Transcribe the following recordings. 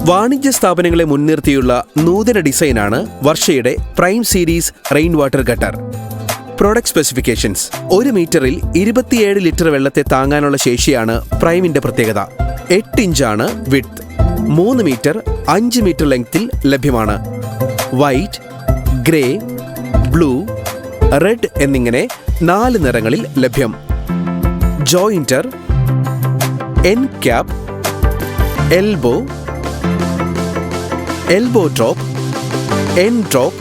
വാണിജ്യ സ്ഥാപനങ്ങളെ മുൻനിർത്തിയുള്ള നൂതന ഡിസൈനാണ് വർഷയുടെ prime series rain water gutter. Product specifications: 1 മീറ്ററിൽ 27 ലിറ്റർ വെള്ളത്തെ താങ്ങാനുള്ള ശേഷിയാണ് പ്രൈമിന്റെ പ്രത്യേകത. 8 ഇഞ്ചാണ് വിഡ്ത്ത്. 3 മീറ്റർ 5 മീറ്റർ ലെങ്ത്തിൽ ലഭ്യമാണ്. വൈറ്റ്, ഗ്രേ, ബ്ലൂ, റെഡ് എന്നിങ്ങനെ 4 നിറങ്ങളിൽ ലഭ്യം. Jointer, end cap, elbow, elbow drop, end drop,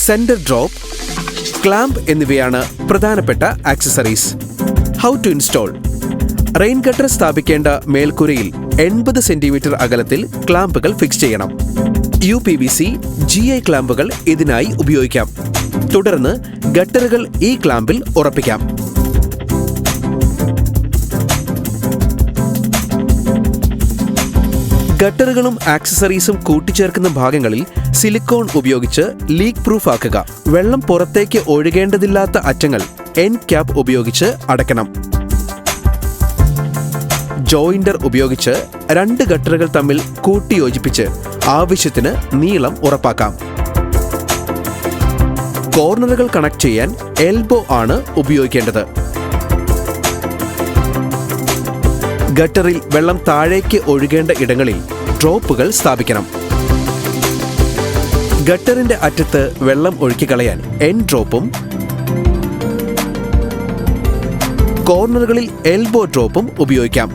centre drop, clamp എന്നിവയാണ് പ്രധാനപ്പെട്ട accessories. How to install: rain gutter സ്ഥാപിക്കേണ്ട മേൽക്കൂരയിൽ 80 സെന്റിമീറ്റർ അകലത്തിൽ ക്ലാമ്പുകൾ ഫിക്സ് ചെയ്യണം. UPVC, GI ക്ലാമ്പുകൾ ഇതിനായി ഉപയോഗിക്കാം. തുടർന്ന് ഗട്ടറുകൾ ഈ ക്ലാമ്പിൽ ഉറപ്പിക്കാം. ഗട്ടറുകളും ആക്സസറീസും കൂട്ടിച്ചേർക്കുന്ന ഭാഗങ്ങളിൽ സിലിക്കോൺ ഉപയോഗിച്ച് ലീക്ക് പ്രൂഫ് ആക്കുക. വെള്ളം പുറത്തേക്ക് ഒഴുകേണ്ടതില്ലാത്ത അറ്റങ്ങൾ എൻഡ് ക്യാപ്പ് ഉപയോഗിച്ച് അടയ്ക്കണം. ജോയിന്റർ ഉപയോഗിച്ച് 2 ഗട്ടറുകൾ തമ്മിൽ കൂട്ടിയോജിപ്പിച്ച് ആവശ്യത്തിന് നീളം ഉറപ്പാക്കാം. കോർണറുകൾ കണക്ട് ചെയ്യാൻ എൽബോ ആണ് ഉപയോഗിക്കേണ്ടത്. ഗട്ടറിൽ വെള്ളം താഴേക്ക് ഒഴുകേണ്ട ഇടങ്ങളിൽ ഡ്രോപ്പുകൾ സ്ഥാപിക്കണം. ഗട്ടറിന്റെ അറ്റത്ത് വെള്ളം ഒഴുക്കിക്കളയാൻ എൻഡ് ഡ്രോപ്പും കോർണറുകളിൽ എൽബോ ഡ്രോപ്പും ഉപയോഗിക്കാം.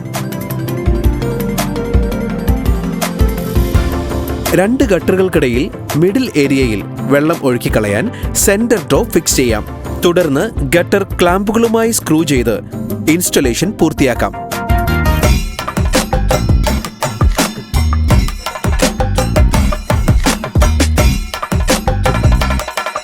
2 ഗട്ടറുകൾക്കിടയിൽ മിഡിൽ ഏരിയയിൽ വെള്ളം ഒഴുക്കിക്കളയാൻ സെന്റർ ഡ്രോപ്പ് ഫിക്സ് ചെയ്യാം. തുടർന്ന് ഗട്ടർ ക്ലാമ്പുകളുമായി സ്ക്രൂ ചെയ്ത് ഇൻസ്റ്റലേഷൻ പൂർത്തിയാക്കാം.